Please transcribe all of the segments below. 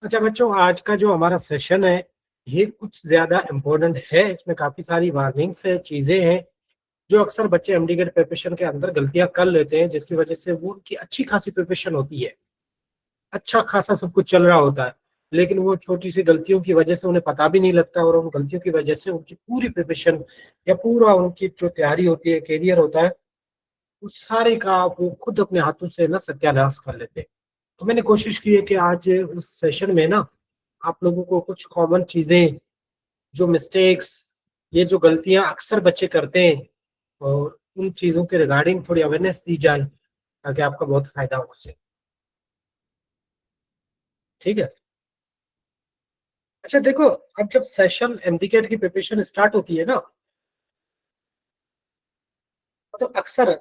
अच्छा बच्चों, आज का जो हमारा सेशन है ये कुछ ज्यादा इम्पोर्टेंट है। इसमें काफी सारी वार्निंग्स है, चीजें हैं जो अक्सर बच्चे एमडीगेट प्रिपरेशन के अंदर गलतियां कर लेते हैं, जिसकी वजह से वो उनकी अच्छी खासी प्रिपरेशन होती है, अच्छा खासा सब कुछ चल रहा होता है, लेकिन वो छोटी सी गलतियों की वजह से उन्हें पता भी नहीं लगता और उन गलतियों की वजह से उनकी पूरी प्रिपरेशन या पूरा उनकी जो तैयारी होती है, कैरियर होता है, उस सारे का वो खुद अपने हाथों से ना सत्यानाश कर लेते हैं। तो मैंने कोशिश की है कि आज उस सेशन में ना आप लोगों को कुछ कॉमन चीजें, जो मिस्टेक्स, ये जो गलतियां अक्सर बच्चे करते हैं, और उन चीजों के रिगार्डिंग थोड़ी अवेयरनेस दी जाए ताकि आपका बहुत फायदा हो उससे। ठीक है। अच्छा देखो, अब जब सेशन एमडीकेट की प्रिपरेशन स्टार्ट होती है ना, तो अक्सर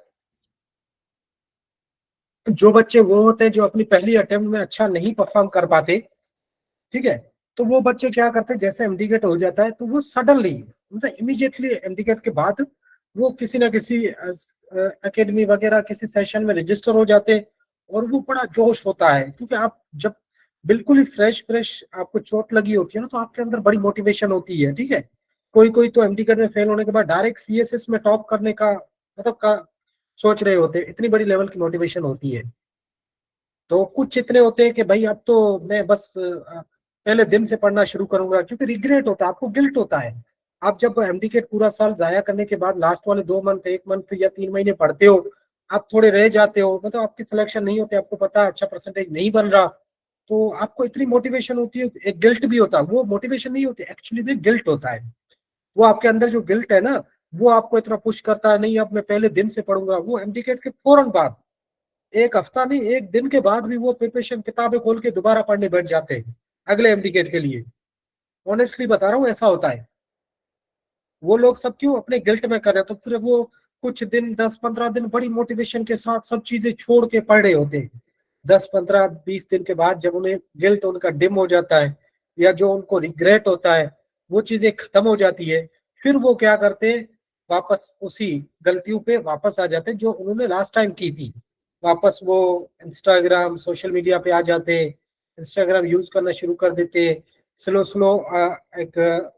जो बच्चे वो होते हैं जो अपनी पहली अटेम्प्ट में अच्छा नहीं परफॉर्म कर पाते, ठीक है, तो वो बच्चे क्या करते हैं, जैसे एमडीकेट हो जाता है तो वो सडनली, मतलब इमीडिएटली एमडीकेट के बाद वो किसी ना किसी एकेडमी वगैरह किसी सेशन में रजिस्टर हो जाते हैं। और वो बड़ा जोश होता है, क्योंकि आप जब बिल्कुल ही फ्रेश फ्रेश आपको चोट लगी होती है ना, तो आपके अंदर बड़ी मोटिवेशन होती है। ठीक है, कोई कोई तो एमडीकेट में फेल होने के बाद डायरेक्ट सीएसएस में टॉप करने का मतलब का सोच रहे होते हैं, इतनी बड़ी लेवल की मोटिवेशन होती है। तो कुछ इतने होते हैं कि भाई अब तो मैं बस पहले दिन से पढ़ना शुरू करूंगा, क्योंकि रिग्रेट होता है, आपको गिल्ट होता है। आप जब एमडीकेट पूरा साल जाया करने के बाद लास्ट वाले 2 मंथ, 1 मंथ या 3 महीने पढ़ते हो, आप थोड़े रह जाते हो, मतलब आपकी सिलेक्शन नहीं होती, आपको पता है अच्छा परसेंटेज नहीं बन रहा, तो आपको इतनी मोटिवेशन होती है, एक गिल्ट भी होता है। वो मोटिवेशन नहीं होती एक्चुअली, में गिल्ट होता है। वो आपके अंदर जो गिल्ट है ना, वो आपको इतना पुश करता है, नहीं अब मैं पहले दिन से पढ़ूंगा। वो एमडीकेट के फौरन बाद, एक हफ्ता नहीं, एक दिन के बाद भी वो प्रिपरेशन किताबें खोल के दोबारा पढ़ने बैठ जाते हैं अगले एमडीकेट के लिए। ऑनेस्टली बता रहा हूँ, ऐसा होता है। वो लोग सब क्यों अपने गिल्ट में कर रहे हैं, तो फिर वो कुछ दिन, 10-15 दिन बड़ी मोटिवेशन के साथ सब चीजें छोड़ के पढ़ रहे होते हैं। 10-15-20 दिन के बाद जब उन्हें गिल्ट उनका डिम हो जाता है, या जो उनको रिग्रेट होता है, वो चीजें खत्म हो जाती है, फिर वो क्या करते हैं, वापस उसी गलतियों पे वापस आ जाते हैं जो उन्होंने लास्ट टाइम की थी। वापस वो इंस्टाग्राम, सोशल मीडिया पे आ जाते हैं, इंस्टाग्राम यूज करना शुरू कर देते हैं। स्लो स्लो एक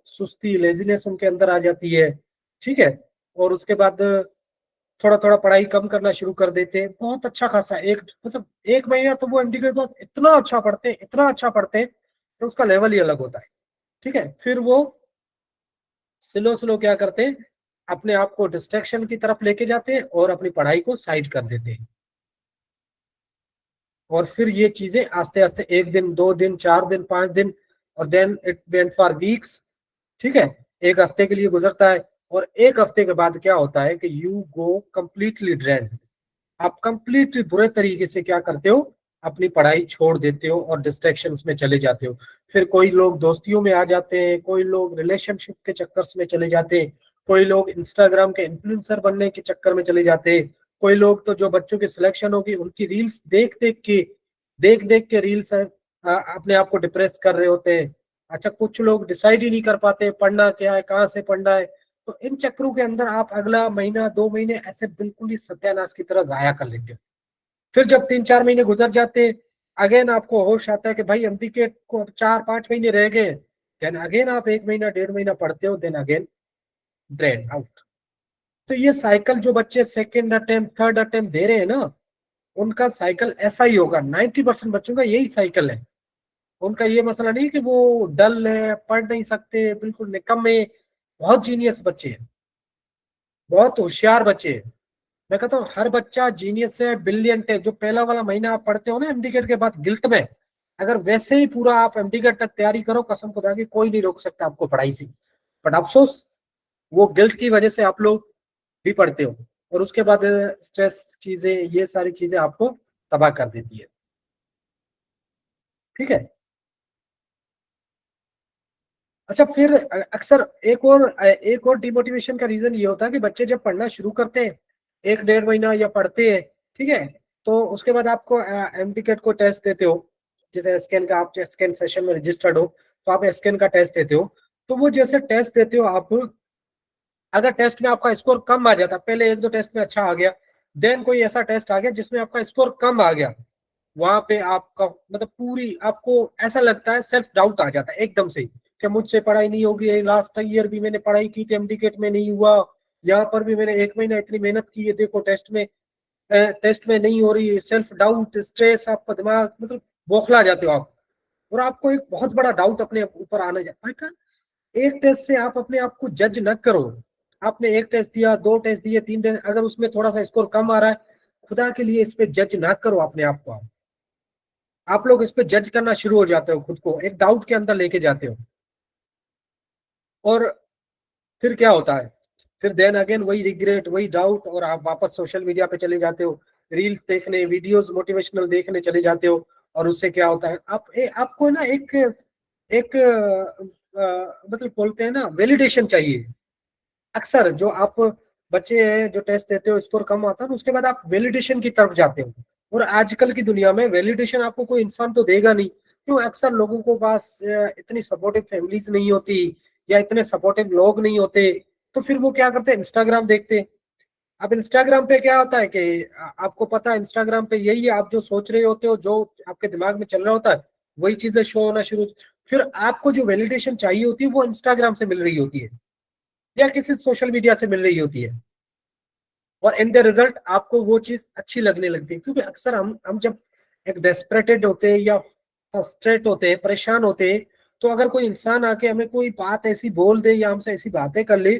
सुस्ती, लेजीनेस उनके अंदर आ जाती है। ठीक है, और उसके बाद थोड़ा थोड़ा पढ़ाई कम करना शुरू कर देते हैं। बहुत अच्छा खासा एक, मतलब 1 महीना तो वो एमडी के बाद इतना अच्छा पढ़ते हैं, इतना अच्छा पढ़ते हैं कि उसका लेवल ही अलग होता है। ठीक है, फिर वो स्लो स्लो क्या करते हैं, अपने आप को डिस्ट्रैक्शन की तरफ लेके जाते हैं और अपनी पढ़ाई को साइड कर देते हैं। और फिर ये चीजें आस्ते आस्ते 1 दिन, 2 दिन, 4 दिन, 5 दिन, और then it went for weeks. ठीक है, एक हफ्ते के लिए गुजरता है, और एक हफ्ते के बाद क्या होता है कि यू गो कंप्लीटली ड्रेन। आप कंप्लीटली बुरे तरीके से क्या करते हो, अपनी पढ़ाई छोड़ देते हो और डिस्ट्रैक्शंस में चले जाते हो। फिर कोई लोग दोस्तियों में आ जाते हैं, कोई लोग रिलेशनशिप के चक्कर में चले जाते हैं, कोई लोग इंस्टाग्राम के इन्फ्लुएंसर बनने के चक्कर में चले जाते हैं, कोई लोग तो जो बच्चों की सिलेक्शन होगी उनकी रील्स देख देख के रील्स अपने आप को डिप्रेस कर रहे होते हैं। अच्छा, कुछ लोग डिसाइड ही नहीं कर पाते पढ़ना क्या है, कहाँ से पढ़ना है, तो इन चक्रों के अंदर आप अगला महीना, 2 महीने ऐसे बिल्कुल ही सत्यानाश की तरह जाया कर लेते हो। फिर जब 3-4 महीने गुजर जाते, अगेन आपको होश आता है कि भाई एमडीके को अब 4-5 महीने रह गए, देन अगेन आप 1 महीना, 1.5 महीना पढ़ते हो, देन अगेन ड्रेन आउट। तो ये साइकिल जो बच्चे सेकेंड अटेम्प्ट, थर्ड अटेम्प्ट दे रहे हैं ना, उनका साइकिल ऐसा ही होगा। 90% बच्चों का यही साइकिल है। उनका ये मसला नहीं कि वो डल है, पढ़ नहीं सकते, बिल्कुल निकम्मे। बहुत जीनियस बच्चे हैं, बहुत होशियार बच्चे हैं। मैं कहता हूँ हर बच्चा जीनियस है, ब्रिलियंट है। जो पहला वाला महीना आप पढ़ते हो ना एमडीकेट के बाद गिल्ट में, अगर वैसे ही पूरा आप एमडीकेट तक तैयारी करो, कसम खुदा की कोई नहीं रोक सकता आपको पढ़ाई से। बट अफसोस, वो गिल्ट की वजह से आप लोग भी पढ़ते हो, और उसके बाद स्ट्रेस चीजें, ये सारी चीजें आपको तबाह कर देती है। ठीक है। अच्छा, फिर अक्सर एक और डिमोटिवेशन का रीजन ये होता है कि बच्चे जब पढ़ना शुरू करते हैं, 1-1.5 महीना या पढ़ते हैं, ठीक है, तो उसके बाद आपको एमडीकेट को टेस्ट देते हो। जैसे स्कैन का, आप स्कैन सेशन में रजिस्टर्ड हो तो आप स्कैन का टेस्ट देते हो। तो वो जैसे टेस्ट देते हो आप, अगर टेस्ट में आपका स्कोर कम आ जाता, पहले 1-2 टेस्ट में अच्छा आ गया, देन कोई ऐसा टेस्ट आ गया जिसमें आपका स्कोर कम आ गया, वहां पे आपका मतलब पूरी आपको ऐसा लगता है, सेल्फ डाउट आ जाता है एकदम से कि मुझसे पढ़ाई नहीं होगी, लास्ट ईयर भी मैंने पढ़ाई की थी, एमडीकेट में नहीं हुआ, यहाँ पर भी मैंने 1 महीना इतनी मेहनत की है, देखो टेस्ट में नहीं हो रही। सेल्फ डाउट, स्ट्रेस, आपका दिमाग मतलब बौखला जाते हो आप, और आपको एक बहुत बड़ा डाउट अपने ऊपर आने जाता है। एक टेस्ट से आप अपने आप को जज न करो। आपने एक टेस्ट दिया, 2 टेस्ट दिए, 3 टेस्ट, अगर उसमें थोड़ा सा स्कोर कम आ रहा है, खुदा के लिए इस पे जज ना करो अपने आप को। आप लोग इस पे जज करना शुरू हो जाते हो, खुद को एक डाउट के अंदर लेके जाते हो, और फिर क्या होता है, फिर देन अगेन वही रिग्रेट, वही डाउट, और आप वापस सोशल मीडिया पे चले जाते हो, रील्स देखने, वीडियोस मोटिवेशनल देखने चले जाते हो। और उससे क्या होता है, आपको ना एक एक मतलब बोलते हैं ना, वैलिडेशन चाहिए। अक्सर जो आप बच्चे हैं जो टेस्ट देते हो, स्कोर कम आता है, तो उसके बाद आप वैलिडेशन की तरफ जाते हो। और आजकल की दुनिया में वैलिडेशन आपको कोई इंसान तो देगा नहीं, क्यों, अक्सर लोगों को पास इतनी सपोर्टिव फैमिलीज नहीं होती, या इतने सपोर्टिव लोग नहीं होते। तो फिर वो क्या करते हैं, इंस्टाग्राम देखते हैं। अब इंस्टाग्राम पे क्या होता है कि आपको पता है, इंस्टाग्राम पे यही है, आप जो सोच रहे होते हो, जो आपके दिमाग में चल रहा होता है, वही चीजें शो होना शुरू। फिर आपको जो वैलिडेशन चाहिए होती है, वो इंस्टाग्राम से मिल रही होती है, या किसी सोशल मीडिया से मिल रही होती है, और इन द रिजल्ट आपको वो चीज अच्छी लगने लगती है। क्योंकि अक्सर हम जब एक डेस्परेटेड होते हैं, या फ्रस्ट्रेट होते हैं, परेशान होते हैं, तो अगर कोई इंसान आके हमें कोई बात ऐसी बोल दे, या हमसे ऐसी बातें कर ले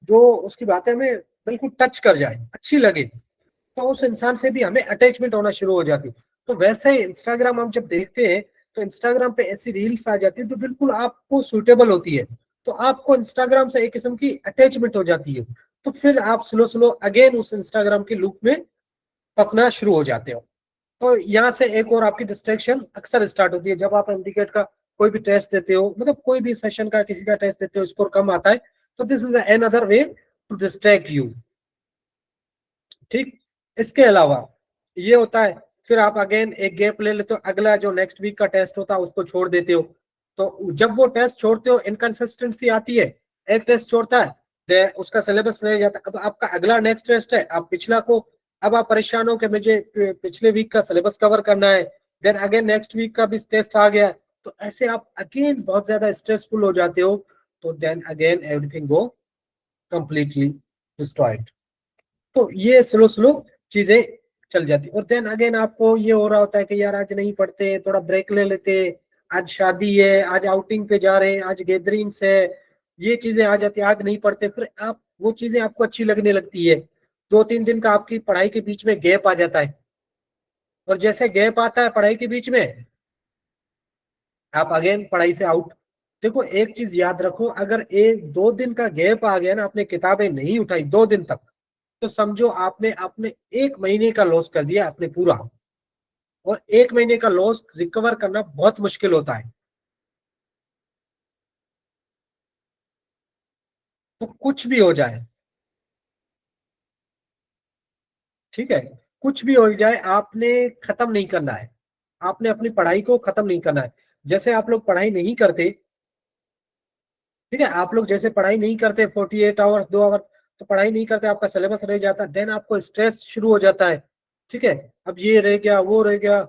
जो उसकी बातें हमें बिल्कुल टच कर जाए, अच्छी लगे, तो उस इंसान से भी हमें अटैचमेंट होना शुरू हो जाती है। तो वैसे ही इंस्टाग्राम हम जब देखते हैं, तो इंस्टाग्राम पे ऐसी रील्स आ जाती है जो बिल्कुल आपको सुटेबल होती है, तो आपको इंस्टाग्राम से एक किस्म की अटैचमेंट हो जाती है। तो फिर आप स्लो स्लो अगेन उस इंस्टाग्राम के लूप में फंसना शुरू हो जाते हो। तो यहाँ से एक और आपकी डिस्ट्रैक्शन अक्सर स्टार्ट होती है, जब आप एमडीकेट का कोई भी टेस्ट देते हो, मतलब कोई भी सेशन का किसी का टेस्ट देते हो, स्कोर कम आता है, तो this is another way to distract you. ठीक, इसके अलावा ये होता है, फिर आप अगेन एक गैप ले लेते हो, अगला जो नेक्स्ट वीक का टेस्ट होता है उसको छोड़ देते हो। तो जब वो टेस्ट छोड़ते हो, इनकंसिस्टेंसी आती है, एक टेस्ट छोड़ता है, उसका सिलेबस रह जाता है। अब आपका अगला नेक्स्ट टेस्ट है, आप पिछला को, अब आप परेशान हो कि मुझे पिछले वीक का सिलेबस कवर करना है, देन अगेन नेक्स्ट वीक का भी टेस्ट आ गया, तो ऐसे आप अगेन बहुत ज्यादा स्ट्रेसफुल हो जाते हो। तो then again everything go completely destroyed. तो ये स्लो स्लो चीजें चल जाती, और देन अगेन आपको ये हो रहा होता है कि यार आज नहीं पढ़ते, थोड़ा ब्रेक ले लेते, आज शादी है, आज आउटिंग पे जा रहे हैं, आज गैदरिंग्स है, ये चीजें आ जाती है, आज नहीं पढ़ते। फिर आप वो चीजें आपको अच्छी लगने लगती है, 2-3 दिन का आपकी पढ़ाई के बीच में गैप आ जाता है, और जैसे गैप आता है पढ़ाई के बीच में, आप अगेन पढ़ाई से आउट। देखो एक चीज याद रखो, अगर 1-2 दिन का गैप आ गया ना, आपने किताबें नहीं उठाई 2 दिन तक, तो समझो आपने आपने 1 महीने का लॉस कर दिया अपने पूरा, और 1 महीने का लॉस रिकवर करना बहुत मुश्किल होता है। तो कुछ भी हो जाए, ठीक है, कुछ भी हो जाए, आपने खत्म नहीं करना है, आपने अपनी पढ़ाई को खत्म नहीं करना है। जैसे आप लोग पढ़ाई नहीं करते, ठीक है, आप लोग जैसे पढ़ाई नहीं करते 48 आवर्स 2 आवर, तो पढ़ाई नहीं करते, आपका सिलेबस रह जाता है, देन आपको स्ट्रेस शुरू हो जाता है। ठीक है, अब ये रह गया, वो रह गया।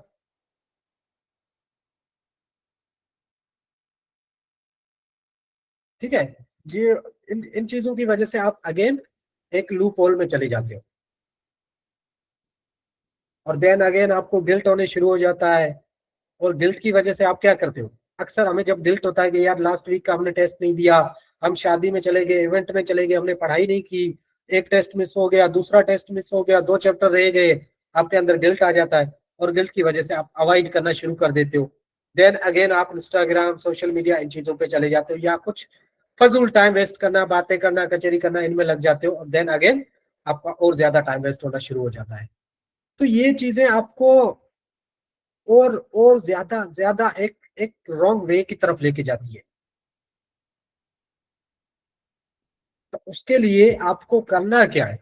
ठीक है, ये इन इन चीजों की वजह से आप अगेन एक लूप होल में चले जाते हो, और देन अगेन आपको गिल्ट होने शुरू हो जाता है। और गिल्ट की वजह से आप क्या करते हो, अक्सर हमें जब गिल्ट होता है कि यार लास्ट वीक का हमने टेस्ट नहीं दिया, हम शादी में चले गए, इवेंट में चले गए, हमने पढ़ाई नहीं की, एक टेस्ट मिस हो गया, दूसरा टेस्ट मिस हो गया, 2 चैप्टर रह गए, आपके अंदर गिल्ट आ जाता है, और गिल्ट की वजह से आप अवॉइड करना शुरू कर देते हो। देन अगेन आप इंस्टाग्राम, सोशल मीडिया, इन चीजों पे चले जाते हो, या कुछ फजूल टाइम वेस्ट करना, बातें करना, कचेरी करना, इनमें लग जाते हो, और देन अगेन आपका और ज्यादा टाइम वेस्ट होना शुरू हो जाता है। तो ये चीजें आपको और ज्यादा ज्यादा एक एक रॉन्ग वे की तरफ लेके जाती है। तो उसके लिए आपको करना क्या है,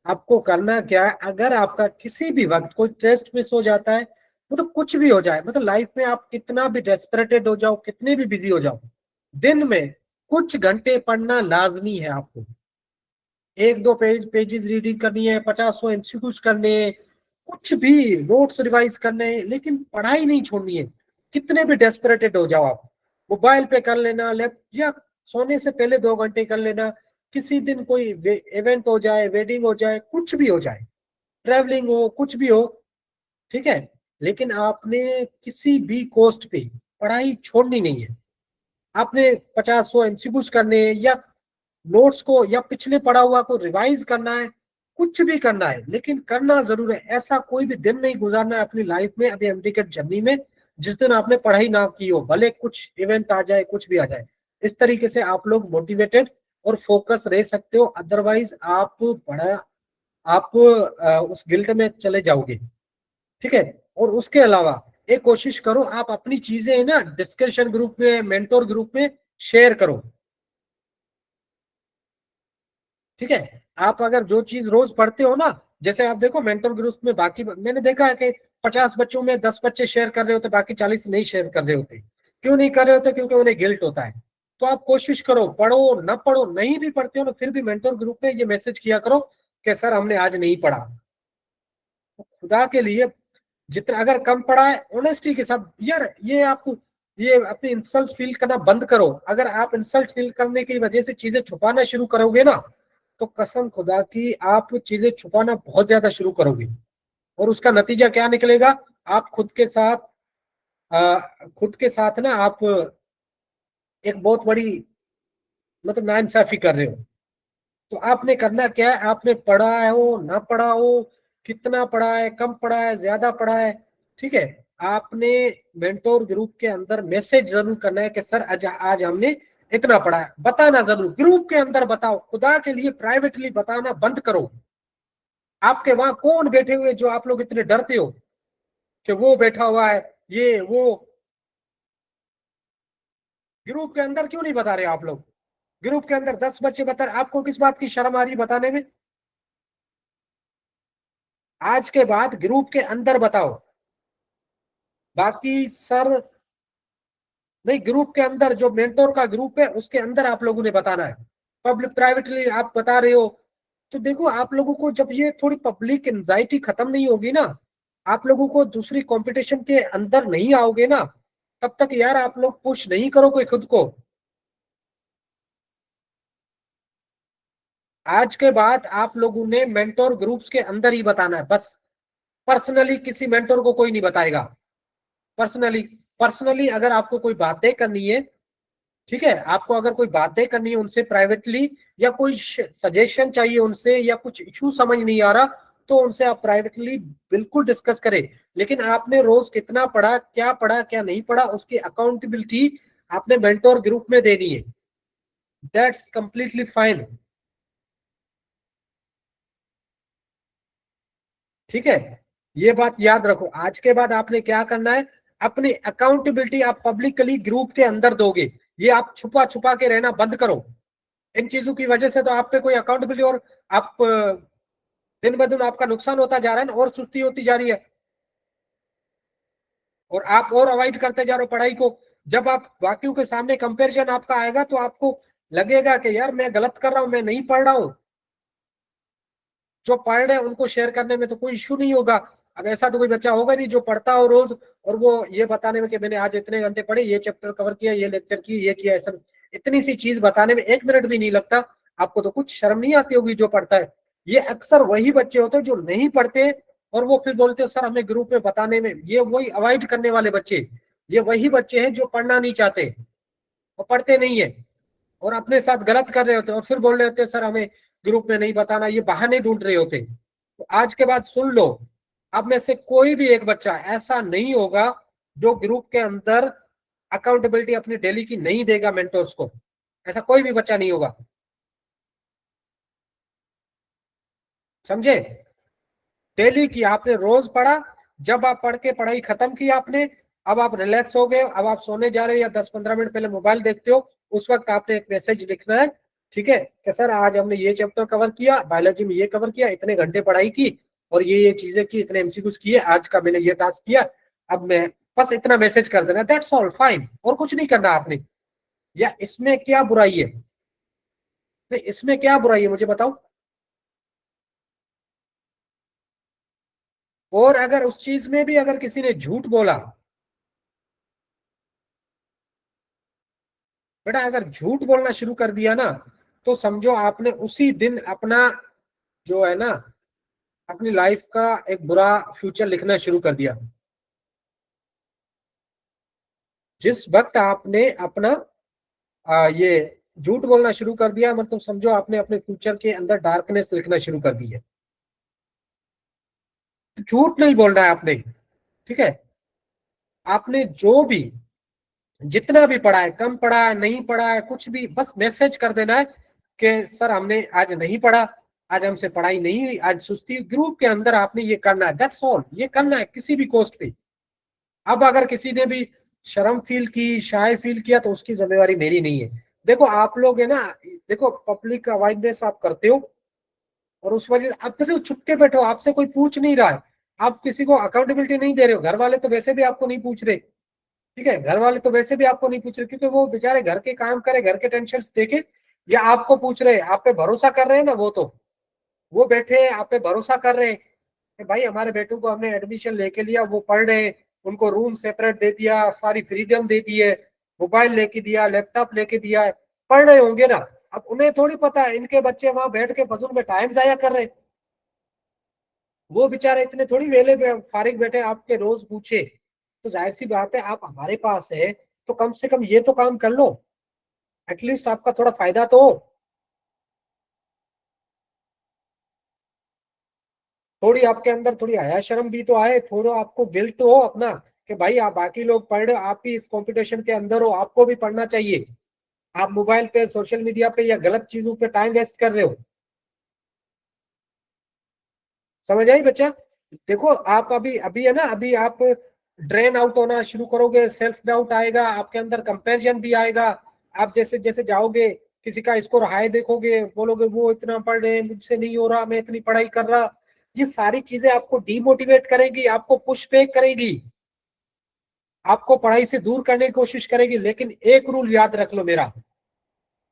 आपको करना क्या है, अगर आपका किसी भी वक्त कोई टेस्ट मिस हो जाता है, मतलब कुछ भी हो जाए, मतलब लाइफ में आप कितना भी डेस्परेटेड हो जाओ, कितने भी बिजी हो जाओ, दिन में कुछ घंटे पढ़ना लाजमी है आपको। 1-2 पेजेस रीडिंग करनी है, 50-100 एमसीक्यूज करने हैं, कुछ भी नोट्स रिवाइज करने हैं, लेकिन पढ़ाई नहीं छोड़नी है। कितने भी डेस्परेटेड हो जाओ आप, मोबाइल पे कर लेना, लैप या सोने से पहले 2 घंटे कर लेना। किसी दिन कोई इवेंट हो जाए, वेडिंग हो जाए, कुछ भी हो जाए, ट्रैवलिंग हो, कुछ भी हो, ठीक है, लेकिन आपने किसी भी कॉस्ट पे पढ़ाई छोड़नी नहीं है। आपने 50-100 एमसीक्यूज करने हैं, या नोट्स को या पिछले पढ़ा हुआ को रिवाइज करना है, कुछ भी करना है, लेकिन करना जरूर है। ऐसा कोई भी दिन नहीं गुजारना है अपनी लाइफ में, अभी एमटीकेट जर्नी में, जिस दिन आपने पढ़ाई ना की हो, भले कुछ इवेंट आ जाए, कुछ भी आ जाए। इस तरीके से आप लोग मोटिवेटेड और फोकस रह सकते हो, अदरवाइज आप पढ़ा आप उस गिल्ट में चले जाओगे। ठीक है। और उसके अलावा एक कोशिश करो, आप अपनी चीजें ना डिस्कशन ग्रुप में, मेंटोर ग्रुप में शेयर करो। ठीक है। आप अगर जो चीज रोज पढ़ते हो ना, जैसे आप देखो मेंटर ग्रुप में, बाकी मैंने देखा है कि 50 बच्चों में 10 बच्चे शेयर कर रहे होते, बाकी 40 नहीं शेयर कर रहे होते। क्यों नहीं कर रहे होते? क्योंकि उन्हें गिल्ट होता है। तो आप कोशिश करो, पढ़ो न पढ़ो, नहीं भी पढ़ते हो ना, फिर भी मेंटर ग्रुप में ये मैसेज किया करो कि सर हमने आज नहीं पढ़ा। तो खुदा के लिए, जितना अगर कम पढ़ा है, ऑनेस्टी के साथ यार, ये आप ये अपनी इंसल्ट फील करना बंद करो। अगर आप इंसल्ट फील करने की वजह से चीजें छुपाना शुरू करोगे ना, तो कसम खुदा की आप चीजें छुपाना बहुत ज्यादा शुरू करोगे। और उसका नतीजा क्या निकलेगा? आप खुद के साथ ना आप एक बहुत बड़ी, मतलब नाइंसाफी कर रहे हो। तो आपने करना क्या है? आपने पढ़ा हो ना पढ़ा हो, कितना पढ़ा है, कम पढ़ा है, ज्यादा पढ़ा है, ठीक है, आपने मेंटोर ग्रुप के अंदर मैसेज जरूर करना है कि सर आज आज हमने इतना पढ़ा है। बताना जरूर, ग्रुप के अंदर बताओ, खुदा के लिए प्राइवेटली बताना बंद करो। आपके वहां कौन बैठे हुए जो आप लोग इतने डरते हो कि वो बैठा हुआ है, ये वो? ग्रुप के अंदर क्यों नहीं बता रहे आप लोग? ग्रुप के अंदर 10 बच्चे बता रहे, आपको किस बात की शर्म आ रही है बताने में? आज के बाद ग्रुप के अंदर बताओ। बाकी सर नहीं, ग्रुप के अंदर जो मेंटोर का ग्रुप है उसके अंदर आप लोगों ने बताना है। पब्लिक प्राइवेटली आप बता रहे हो, तो देखो आप लोगों को जब ये थोड़ी पब्लिक एंजाइटी खत्म नहीं होगी ना, आप लोगों को दूसरी कंपटीशन के अंदर नहीं आओगे ना, तब तक यार आप लोग पुश नहीं करोगे खुद को। आज के बाद आप लोगों ने मेंटोर ग्रुप्स के अंदर ही बताना है बस। पर्सनली किसी मेंटोर को कोई नहीं बताएगा। पर्सनली पर्सनली अगर आपको कोई बातें करनी है, ठीक है, आपको अगर कोई बातें करनी है उनसे प्राइवेटली, या कोई सजेशन चाहिए उनसे, या कुछ इशू समझ नहीं आ रहा, तो उनसे आप प्राइवेटली बिल्कुल डिस्कस करें। लेकिन आपने रोज कितना पढ़ा क्या नहीं पढ़ा, उसकी अकाउंटेबिलिटी आपने मेंटोर ग्रुप में देनी है। That's completely fine. ठीक है। ये बात याद रखो। आज के बाद आपने क्या करना है, अपनी अकाउंटेबिलिटी आप पब्लिकली ग्रुप के अंदर दोगे। ये आप छुपा छुपा के रहना बंद करो। इन चीजों की वजह से तो आप पे कोई अकाउंटेबिलिटी, और आप दिन ब दिन आपका नुकसान होता जा रहा है ना, और सुस्ती होती जा रही है, और आप और अवॉइड करते जा रहे हो पढ़ाई को। जब आप बाकियों के सामने कंपैरिजन आपका आएगा, तो आपको लगेगा कि यार मैं गलत कर रहा हूं, मैं नहीं पढ़ रहा हूं। जो पढ़ रहे हैं उनको शेयर करने में तो कोई इश्यू नहीं होगा। अब ऐसा तो कोई बच्चा होगा नहीं जो पढ़ता हो रोज, और वो ये बताने में कि मैंने आज इतने घंटे पढ़े, ये चैप्टर कवर किया, ये लेक्चर की, ये किया, ऐसा इतनी सी चीज बताने में 1 मिनट भी नहीं लगता। आपको तो कुछ शर्म नहीं आती होगी जो पढ़ता है। ये अक्सर वही बच्चे होते हैं जो नहीं पढ़ते, और वो फिर बोलते हो सर हमें ग्रुप में बताने में, ये वही अवॉइड करने वाले बच्चे, ये वही बच्चे हैं जो पढ़ना नहीं चाहते और पढ़ते नहीं है, और अपने साथ गलत कर रहे होते हैं, और फिर बोल रहे होते हैं सर हमें ग्रुप में नहीं बताना, ये बहाने ढूंढ रहे होते हैं। तो आज के बाद सुन लो, अब में से कोई भी एक बच्चा ऐसा नहीं होगा जो ग्रुप के अंदर अकाउंटेबिलिटी अपनी डेली की नहीं देगा मेंटोर्स को। ऐसा कोई भी बच्चा नहीं होगा। समझे? डेली की आपने रोज पढ़ा, जब आप पढ़ के पढ़ाई खत्म की आपने, अब आप रिलैक्स हो गए, अब आप सोने जा रहे हो या 10-15 मिनट पहले मोबाइल देखते हो, उस वक्त आपने एक मैसेज लिखना है, ठीक है, कि सर आज हमने ये चैप्टर कवर किया, बायोलॉजी में ये कवर किया, इतने घंटे पढ़ाई की, और ये चीजें की, इतने एमसीक्यूज किए, आज का मैंने ये टास्क किया। अब मैं बस इतना मैसेज कर देना, दैट्स ऑल, फाइन, और कुछ नहीं करना आपने। या इसमें क्या बुराई है? नहीं, इसमें क्या बुराई है मुझे बताओ। और अगर उस चीज में भी अगर किसी ने झूठ बोला, बेटा अगर झूठ बोलना शुरू कर दिया ना, तो समझो आपने उसी दिन अपना जो है ना, अपनी लाइफ का एक बुरा फ्यूचर लिखना शुरू कर दिया। जिस वक्त आपने अपना ये झूठ बोलना शुरू कर दिया, मतलब समझो आपने अपने फ्यूचर के अंदर डार्कनेस लिखना शुरू कर दी है। झूठ नहीं बोलना है आपने, ठीक है। आपने जो भी जितना भी पढ़ा है, कम पढ़ा है, नहीं पढ़ा है, कुछ भी, बस मैसेज कर देना है कि सर हमने आज नहीं पढ़ा, आज हमसे पढ़ाई नहीं हुई, आज सुस्ती। ग्रुप के अंदर आपने ये करना है, दैट्स ऑल। ये करना है किसी भी कॉस्ट पे। अब अगर किसी ने भी शर्म फील की, शाय फील किया, तो उसकी जिम्मेवारी मेरी नहीं है। देखो आप लोग है ना, देखो पब्लिक अवेयरनेस आप करते हो, और उस वजह से आप तो छुप के बैठो, आपसे कोई पूछ नहीं रहा है, आप किसी को अकाउंटेबिलिटी नहीं दे रहे हो। घर वाले तो वैसे भी आपको नहीं पूछ रहे, ठीक है, घर वाले तो वैसे भी आपको नहीं पूछ रहे, क्योंकि वो बेचारे घर के काम करे, घर के टेंशन देखे, या आपको पूछ रहे, आप पे भरोसा कर रहे हैं ना। वो तो वो बैठे आप पे भरोसा कर रहे हैं कि भाई हमारे बेटों को हमने एडमिशन लेके लिया, वो पढ़ रहे हैं, उनको रूम सेपरेट दे दिया, सारी फ्रीडम दे दी है, मोबाइल लेके दिया, लैपटॉप लेके दिया है, पढ़ रहे होंगे ना। अब उन्हें थोड़ी पता है इनके बच्चे वहां बैठ के फजूल में टाइम जाया कर रहे हैं। वो बेचारे इतने थोड़ी वेले फारिग बैठे आपके रोज पूछे। तो जाहिर सी बात है, आप हमारे पास है तो कम से कम ये तो काम कर लो, एटलीस्ट आपका थोड़ा फायदा तो हो। थोड़ी आपके अंदर थोड़ी हया शर्म भी तो आए, थोड़ा आपको गिल्ट तो हो अपना, कि भाई आप बाकी लोग पढ़ रहे हो, आप भी इस कंपटीशन के अंदर हो, आपको भी पढ़ना चाहिए। आप मोबाइल पे, सोशल मीडिया पे या गलत चीजों पे टाइम वेस्ट कर रहे हो। समझ आई बच्चा? देखो आप अभी अभी है ना, अभी आप ड्रेन आउट होना शुरू करोगे, सेल्फ डाउट आएगा आपके अंदर, कंपैरिजन भी आएगा। आप जैसे जैसे जाओगे, किसी का स्कोर हाई देखोगे, बोलोगे वो इतना पढ़ रहे, मुझसे नहीं हो रहा, मैं इतनी पढ़ाई कर रहा। ये सारी चीजें आपको डीमोटिवेट करेगी, आपको पुश बैक करेगी, आपको पढ़ाई से दूर करने की कोशिश करेगी। लेकिन एक रूल याद रख लो मेरा,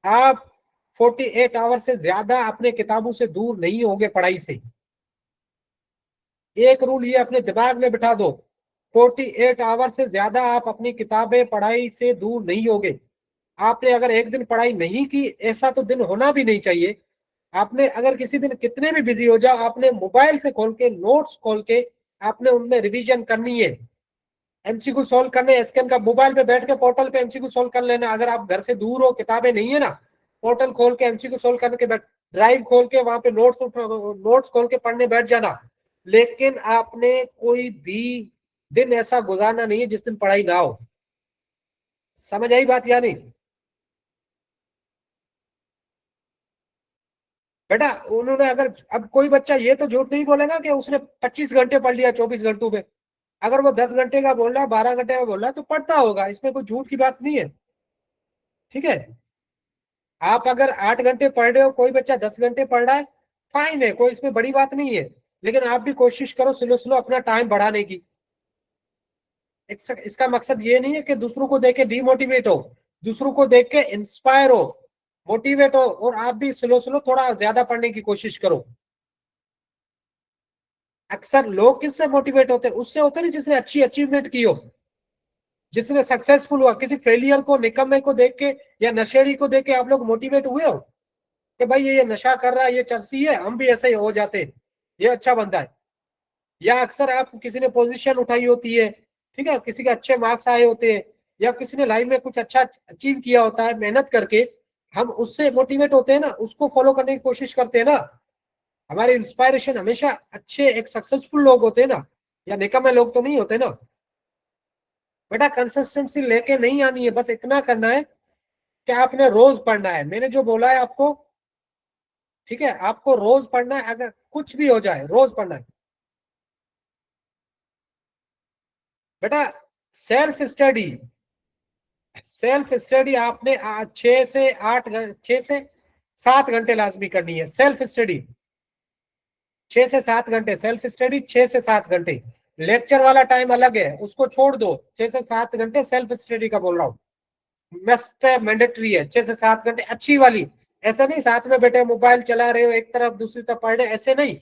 आप 48 आवर से ज्यादा अपने किताबों से दूर नहीं होगे पढ़ाई से। एक रूल ये अपने दिमाग में बिठा दो, 48 आवर से ज्यादा आप अपनी किताबें पढ़ाई से दूर नहीं होगे। आपने अगर एक दिन पढ़ाई नहीं की, ऐसा तो दिन होना भी नहीं चाहिए। आपने अगर किसी दिन कितने भी बिजी हो जाओ, आपने मोबाइल से खोल के, नोट्स खोल के, आपने उनमें रिवीजन करनी है। एमसीक्यू सॉल्व करने, एसकेएम का मोबाइल पे बैठ के पोर्टल पे एमसीक्यू सॉल्व कर लेना। अगर आप घर से दूर हो, किताबें नहीं है ना, पोर्टल खोल के एमसीक्यू सॉल्व करने के बाद ड्राइव खोल के वहां पे नोट्स खोल के पढ़ने बैठ जाना। लेकिन आपने कोई भी दिन ऐसा गुजारना नहीं है जिस दिन पढ़ाई ना हो। समझ आई बात या नहीं? बेटा उन्होंने अगर, अब कोई बच्चा ये तो झूठ नहीं बोलेगा कि उसने 25 घंटे पढ़ लिया 24 घंटों में। अगर वो 10 घंटे का बोल रहा है, 12 घंटे का बोल रहा है, तो पढ़ता होगा, इसमें कोई झूठ की बात नहीं है, ठीक है। आप अगर 8 घंटे पढ़ रहे हो, कोई बच्चा 10 घंटे पढ़ रहा है, फाइन है, कोई इसमें बड़ी बात नहीं है। लेकिन आप भी कोशिश करो स्लो स्लो अपना टाइम बढ़ाने की। इसका मकसद ये नहीं है कि दूसरों को देख के डिमोटिवेट हो, दूसरों को देख के इंस्पायर हो, मोटिवेट हो, और आप भी स्लो स्लो थोड़ा ज्यादा पढ़ने की कोशिश करो। अक्सर लोग किससे मोटिवेट होते हैं? उससे होते नहीं जिसने अच्छी अचीवमेंट की हो, जिसने सक्सेसफुल हुआ। किसी फेलियर को, निकम्मे को देख के या नशेड़ी को देख के आप लोग मोटिवेट हुए हो कि भाई ये नशा कर रहा है, ये चर्सी है, हम भी ऐसे ही हो जाते, ये अच्छा बंदा है। या अक्सर आप किसी ने पोजीशन उठाई होती है, ठीक है, किसी के अच्छे मार्क्स आए होते हैं, या किसी ने लाइफ में कुछ अच्छा अचीव किया होता है मेहनत करके, हम उससे मोटिवेट होते हैं ना, उसको फॉलो करने की कोशिश करते हैं ना। हमारे इंस्पायरेशन हमेशा अच्छे एक सक्सेसफुल लोग होते हैं ना, या निकम्मे लोग तो नहीं होते ना। बेटा कंसिस्टेंसी लेके नहीं आनी है, बस इतना करना है कि आपने रोज पढ़ना है, मैंने जो बोला है आपको, ठीक है, आपको रोज पढ़ना है, अगर कुछ भी हो जाए रोज पढ़ना है। बेटा सेल्फ स्टडी, सेल्फ स्टडी आपने 6 से 7 घंटे लाजमी करनी है सेल्फ स्टडी। 6 से 7 घंटे सेल्फ स्टडी, 6 से 7 घंटे। लेक्चर वाला टाइम अलग है, उसको छोड़ दो। 6 से 7 घंटे सेल्फ स्टडी का बोल रहा हूँ, मस्ट है, मैंडेटरी है। 6 से 7 घंटे अच्छी वाली, ऐसा नहीं साथ में बैठे मोबाइल चला रहे हो एक तरफ दूसरी तरफ पढ़ रहे, ऐसे नहीं।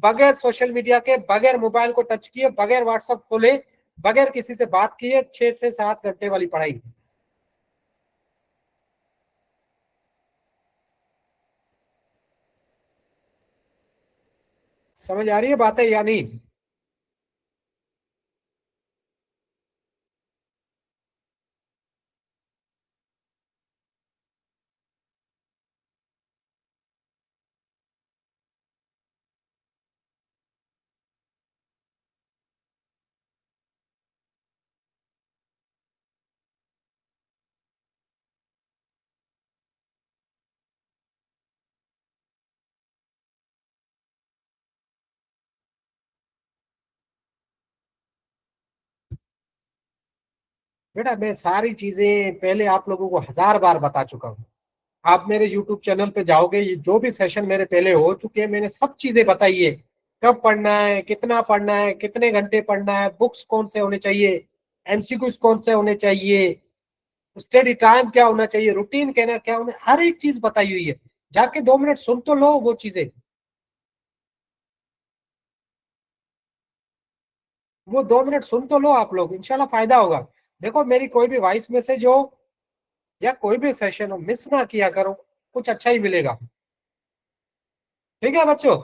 बगैर सोशल मीडिया के, बगैर मोबाइल को टच किए, बगैर व्हाट्सएप खोले, बगैर किसी से बात किए, 6 से 7 घंटे वाली पढ़ाई। समझ आ रही है बातें या नहीं? बेटा मैं सारी चीजें पहले आप लोगों को 1000 बार बता चुका हूँ। आप मेरे यूट्यूब चैनल पे जाओगे, ये जो भी सेशन मेरे पहले हो चुके हैं, मैंने सब चीजें बताई है। कब पढ़ना है, कितना पढ़ना है, कितने घंटे पढ़ना है, बुक्स कौन से होने चाहिए, एमसीक्यूज कौन से होने चाहिए, स्टडी टाइम क्या होना चाहिए, रूटीन कहना क्या होना, हर एक चीज बताई हुई है। जाके 2 मिनट सुन तो लो वो चीजें। वो 2 मिनट सुन तो लो आप लोग, इंशाल्लाह फायदा होगा। देखो मेरी कोई भी वॉइस मैसेज हो या कोई भी सेशन हो, मिस ना किया करो, कुछ अच्छा ही मिलेगा। ठीक है बच्चों?